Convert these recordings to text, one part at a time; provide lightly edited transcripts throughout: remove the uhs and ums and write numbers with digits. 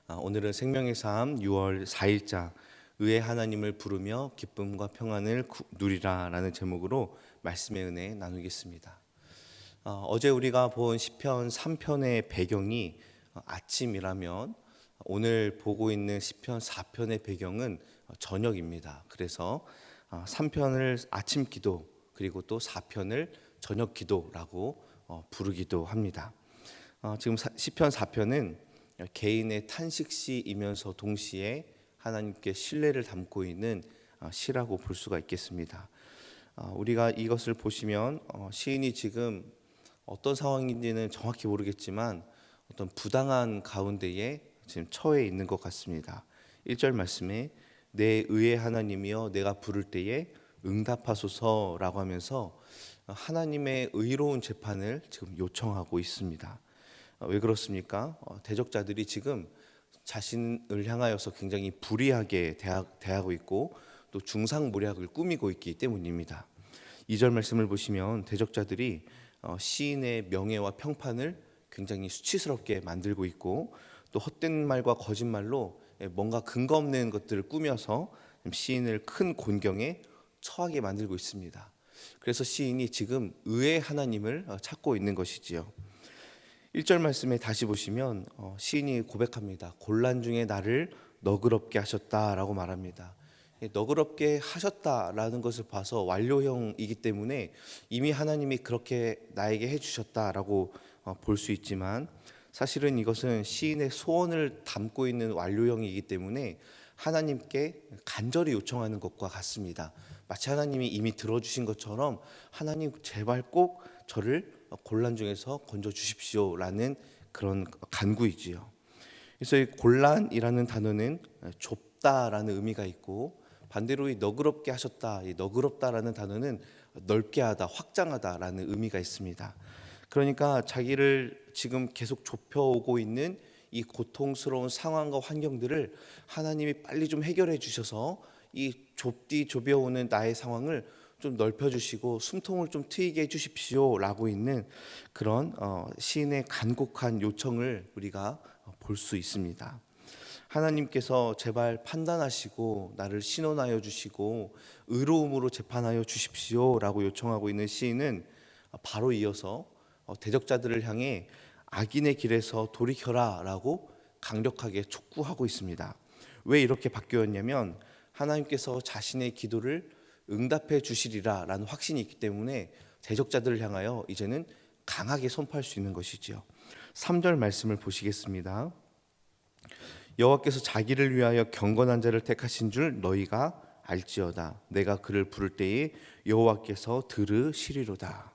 오늘은 생명의 삶 6월 4일자 의의 하나님을 부르며 기쁨과 평안을 누리라라는 제목으로 말씀의 은혜 나누겠습니다. 어제 우리가 본 시편 3편의 배경이 아침이라면 오늘 보고 있는 시편 4편의 배경은 저녁입니다. 그래서 3편을 아침 기도 그리고 또 4편을 저녁 기도라고 부르기도 합니다. 지금 시편 4편은 개인의 탄식시이면서 동시에 하나님께 신뢰를 담고 있는 시라고 볼 수가 있겠습니다. 우리가 이것을 보시면 시인이 지금 어떤 상황인지는 정확히 모르겠지만 어떤 부당한 가운데에 지금 처해 있는 것 같습니다. 1절 말씀에 내 의의 하나님이여 내가 부를 때에 응답하소서라고 하면서 하나님의 의로운 재판을 지금 요청하고 있습니다. 왜 그렇습니까? 대적자들이 지금 자신을 향하여서 굉장히 불의하게 대하고 있고 또 중상모략을 꾸미고 있기 때문입니다. 2절 말씀을 보시면 대적자들이 시인의 명예와 평판을 굉장히 수치스럽게 만들고 있고 또 헛된 말과 거짓말로 뭔가 근거 없는 것들을 꾸며서 시인을 큰 곤경에 처하게 만들고 있습니다. 그래서 시인이 지금 의의 하나님을 찾고 있는 것이지요. 1절 말씀에 다시 보시면 시인이 고백합니다. 곤란 중에 나를 너그럽게 하셨다라고 말합니다. 너그럽게 하셨다라는 것을 봐서 완료형이기 때문에 이미 하나님이 그렇게 나에게 해주셨다라고 볼 수 있지만 사실은 이것은 시인의 소원을 담고 있는 완료형이기 때문에 하나님께 간절히 요청하는 것과 같습니다. 마치 하나님이 이미 들어주신 것처럼 하나님 제발 꼭 저를 곤란 중에서 건져 주십시오라는 그런 간구이지요. 그래서 이 곤란이라는 단어는 좁다라는 의미가 있고 반대로 이 너그럽게 하셨다, 이 너그럽다라는 단어는 넓게 하다, 확장하다라는 의미가 있습니다. 그러니까 자기를 지금 계속 좁혀오고 있는 이 고통스러운 상황과 환경들을 하나님이 빨리 좀 해결해 주셔서 이 좁혀오는 나의 상황을 좀 넓혀주시고 숨통을 좀 트이게 해주십시오라고 있는 그런 시인의 간곡한 요청을 우리가 볼 수 있습니다. 하나님께서 제발 판단하시고 나를 신원하여 주시고 의로움으로 재판하여 주십시오라고 요청하고 있는 시인은 바로 이어서 대적자들을 향해 악인의 길에서 돌이켜라라고 강력하게 촉구하고 있습니다. 왜 이렇게 바뀌었냐면 하나님께서 자신의 기도를 응답해 주시리라라는 확신이 있기 때문에 대적자들을 향하여 이제는 강하게 선포할 수 있는 것이지요. 3절 말씀을 보시겠습니다. 여호와께서 자기를 위하여 경건한 자를 택하신 줄 너희가 알지어다. 내가 그를 부를 때에 여호와께서 들으시리로다.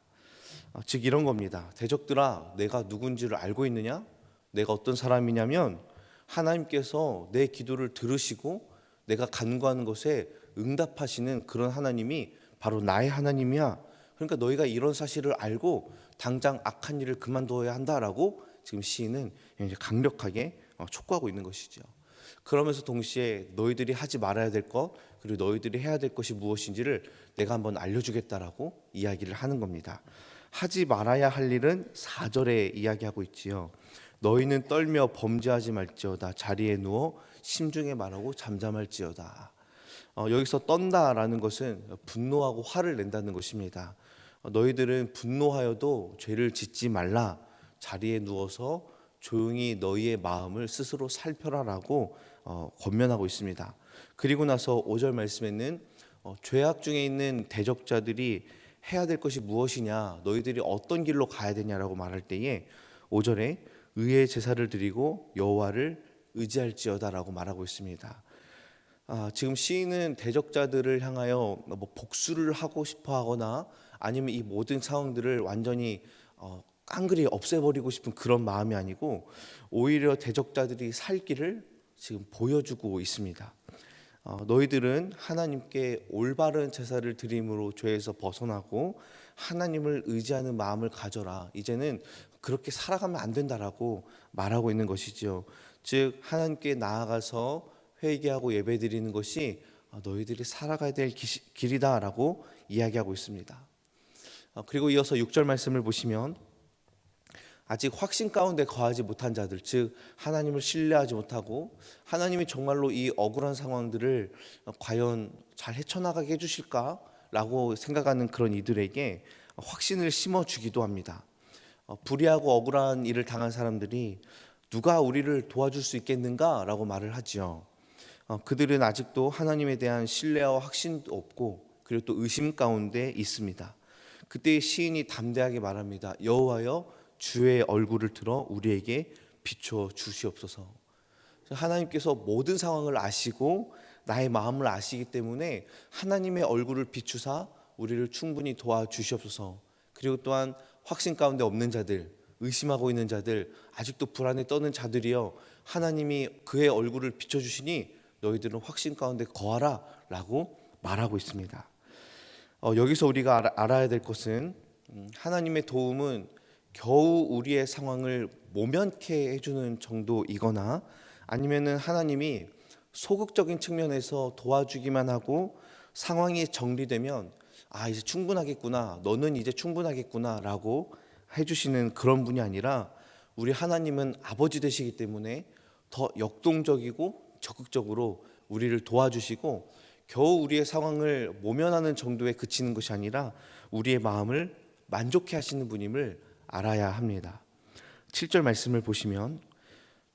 즉 이런 겁니다. 대적들아, 내가 누군지를 알고 있느냐? 내가 어떤 사람이냐면 하나님께서 내 기도를 들으시고 내가 간구하는 것에 응답하시는 그런 하나님이 바로 나의 하나님이야. 그러니까 너희가 이런 사실을 알고 당장 악한 일을 그만둬야 한다라고 지금 시인은 강력하게 촉구하고 있는 것이죠. 그러면서 동시에 너희들이 하지 말아야 될 것 그리고 너희들이 해야 될 것이 무엇인지를 내가 한번 알려주겠다라고 이야기를 하는 겁니다. 하지 말아야 할 일은 4절에 이야기하고 있지요. 너희는 떨며 범죄하지 말지어다. 자리에 누워 심중에 말하고 잠잠할지어다. 여기서 떤다라는 것은 분노하고 화를 낸다는 것입니다. 너희들은 분노하여도 죄를 짓지 말라. 자리에 누워서 조용히 너희의 마음을 스스로 살펴라라고 권면하고 있습니다. 그리고 나서 5절 말씀에는 죄악 중에 있는 대적자들이 해야 될 것이 무엇이냐, 너희들이 어떤 길로 가야 되냐라고 말할 때에 5절에 의의 제사를 드리고 여호와를 의지할지어다라고 말하고 있습니다. 지금 시인은 대적자들을 향하여 뭐 복수를 하고 싶어하거나 아니면 이 모든 상황들을 완전히 깡그리 없애버리고 싶은 그런 마음이 아니고 오히려 대적자들이 살 길을 지금 보여주고 있습니다. 너희들은 하나님께 올바른 제사를 드림으로 죄에서 벗어나고 하나님을 의지하는 마음을 가져라. 이제는 그렇게 살아가면 안 된다라고 말하고 있는 것이죠. 즉 하나님께 나아가서 회개하고 예배드리는 것이 너희들이 살아가야 될 길이다라고 이야기하고 있습니다. 그리고 이어서 6절 말씀을 보시면 아직 확신 가운데 거하지 못한 자들, 즉 하나님을 신뢰하지 못하고 하나님이 정말로 이 억울한 상황들을 과연 잘 헤쳐나가게 해주실까라고 생각하는 그런 이들에게 확신을 심어주기도 합니다. 불의하고 억울한 일을 당한 사람들이 누가 우리를 도와줄 수 있겠는가라고 말을 하지요. 그들은 아직도 하나님에 대한 신뢰와 확신도 없고 그리고 또 의심 가운데 있습니다. 그때 시인이 담대하게 말합니다. 여호와여 주의 얼굴을 들어 우리에게 비춰 주시옵소서. 하나님께서 모든 상황을 아시고 나의 마음을 아시기 때문에 하나님의 얼굴을 비추사 우리를 충분히 도와주시옵소서. 그리고 또한 확신 가운데 없는 자들, 의심하고 있는 자들, 아직도 불안에 떠는 자들이여 하나님이 그의 얼굴을 비춰주시니 너희들은 확신 가운데 거하라 라고 말하고 있습니다. 여기서 우리가 알아야 될 것은 하나님의 도움은 겨우 우리의 상황을 모면케 해주는 정도이거나 아니면은 하나님이 소극적인 측면에서 도와주기만 하고 상황이 정리되면 이제 충분하겠구나, 너는 이제 충분하겠구나 라고 해주시는 그런 분이 아니라 우리 하나님은 아버지 되시기 때문에 더 역동적이고 적극적으로 우리를 도와주시고 겨우 우리의 상황을 모면하는 정도에 그치는 것이 아니라 우리의 마음을 만족해 하시는 분임을 알아야 합니다. 7절 말씀을 보시면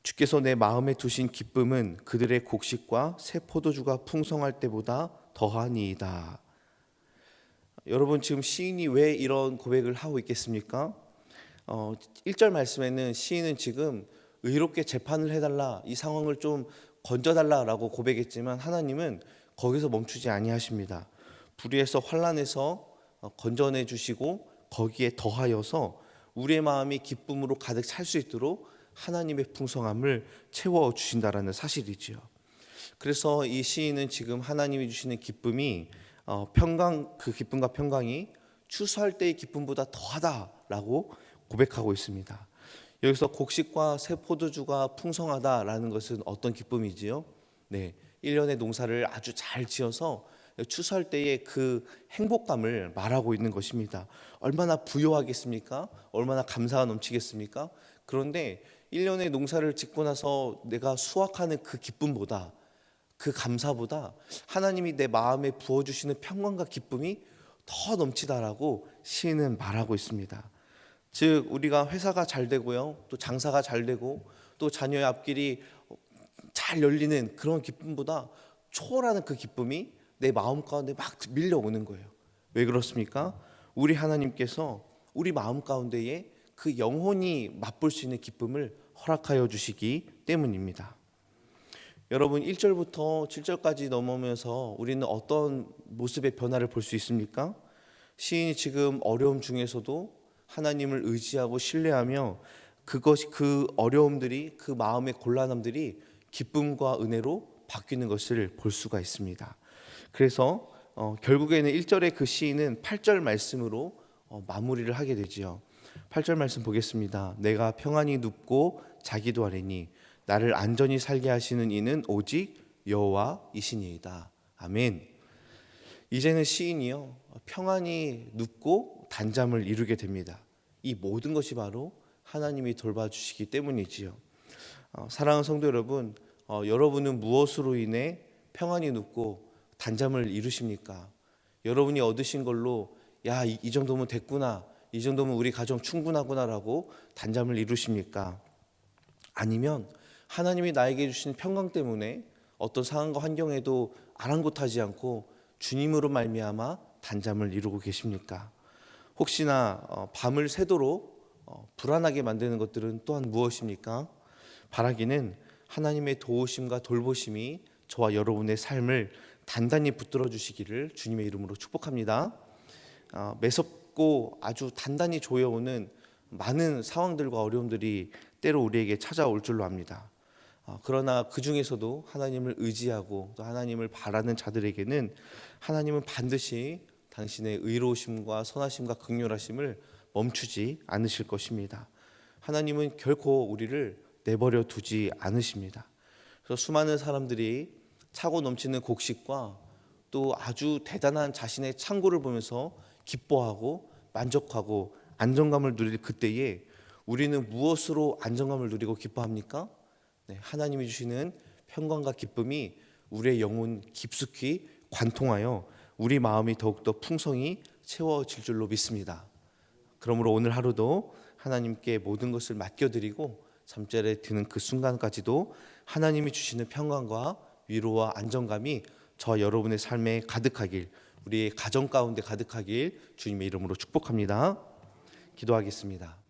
주께서 내 마음에 두신 기쁨은 그들의 곡식과 새 포도주가 풍성할 때보다 더하니이다. 여러분 지금 시인이 왜 이런 고백을 하고 있겠습니까? 1절 말씀에는 시인은 지금 의롭게 재판을 해달라, 이 상황을 좀 건져달라라고 고백했지만 하나님은 거기서 멈추지 아니하십니다. 불의에서 환난에서 건져내 주시고 거기에 더하여서 우리의 마음이 기쁨으로 가득 찰 수 있도록 하나님의 풍성함을 채워 주신다라는 사실이지요. 그래서 이 시인은 지금 하나님이 주시는 기쁨이 그 기쁨과 평강이 추수할 때의 기쁨보다 더하다라고 고백하고 있습니다. 여기서 곡식과 새 포도주가 풍성하다라는 것은 어떤 기쁨이지요? 네, 1년의 농사를 아주 잘 지어서 추수할 때의 그 행복감을 말하고 있는 것입니다. 얼마나 부요하겠습니까? 얼마나 감사가 넘치겠습니까? 그런데 1년의 농사를 짓고 나서 내가 수확하는 그 기쁨보다, 그 감사보다 하나님이 내 마음에 부어주시는 평강과 기쁨이 더 넘치다라고 시인은 말하고 있습니다. 즉 우리가 회사가 잘 되고요, 또 장사가 잘 되고 또 자녀의 앞길이 잘 열리는 그런 기쁨보다 초월하는 그 기쁨이 내 마음 가운데 막 밀려오는 거예요. 왜 그렇습니까? 우리 하나님께서 우리 마음 가운데에 그 영혼이 맛볼 수 있는 기쁨을 허락하여 주시기 때문입니다. 여러분 1절부터 7절까지 넘어오면서 우리는 어떤 모습의 변화를 볼 수 있습니까? 시인이 지금 어려움 중에서도 하나님을 의지하고 신뢰하며 그 어려움들이, 그 마음의 곤란함들이 기쁨과 은혜로 바뀌는 것을 볼 수가 있습니다. 그래서 결국에는 1절의 그 시인은 8절 말씀으로 마무리를 하게 되지요. 8절 말씀 보겠습니다. 내가 평안히 눕고 자기도 하리니 나를 안전히 살게 하시는 이는 오직 여호와이시니이다. 아멘. 이제는 시인이요 평안히 눕고 단잠을 이루게 됩니다. 이 모든 것이 바로 하나님이 돌봐주시기 때문이지요. 사랑하는 성도 여러분, 여러분은 무엇으로 인해 평안히 눕고 단잠을 이루십니까? 여러분이 얻으신 걸로 이 정도면 됐구나, 이 정도면 우리 가정 충분하구나라고 단잠을 이루십니까? 아니면 하나님이 나에게 주신 평강 때문에 어떤 상황과 환경에도 아랑곳하지 않고 주님으로 말미암아 단잠을 이루고 계십니까? 혹시나 밤을 새도록 불안하게 만드는 것들은 또한 무엇입니까? 바라기는 하나님의 도우심과 돌보심이 저와 여러분의 삶을 단단히 붙들어 주시기를 주님의 이름으로 축복합니다. 매섭고 아주 단단히 조여오는 많은 상황들과 어려움들이 때로 우리에게 찾아올 줄로 압니다. 그러나 그 중에서도 하나님을 의지하고 또 하나님을 바라는 자들에게는 하나님은 반드시 당신의 의로우심과 선하심과 긍휼하심을 멈추지 않으실 것입니다. 하나님은 결코 우리를 내버려 두지 않으십니다. 그래서 수많은 사람들이 차고 넘치는 곡식과 또 아주 대단한 자신의 창고를 보면서 기뻐하고 만족하고 안정감을 누릴 그때에 우리는 무엇으로 안정감을 누리고 기뻐합니까? 네, 하나님이 주시는 평강과 기쁨이 우리의 영혼 깊숙이 관통하여 우리 마음이 더욱더 풍성히 채워질 줄로 믿습니다. 그러므로 오늘 하루도 하나님께 모든 것을 맡겨드리고 잠자리에 드는 그 순간까지도 하나님이 주시는 평강과 위로와 안정감이 저 여러분의 삶에 가득하길, 우리의 가정 가운데 가득하길 주님의 이름으로 축복합니다. 기도하겠습니다.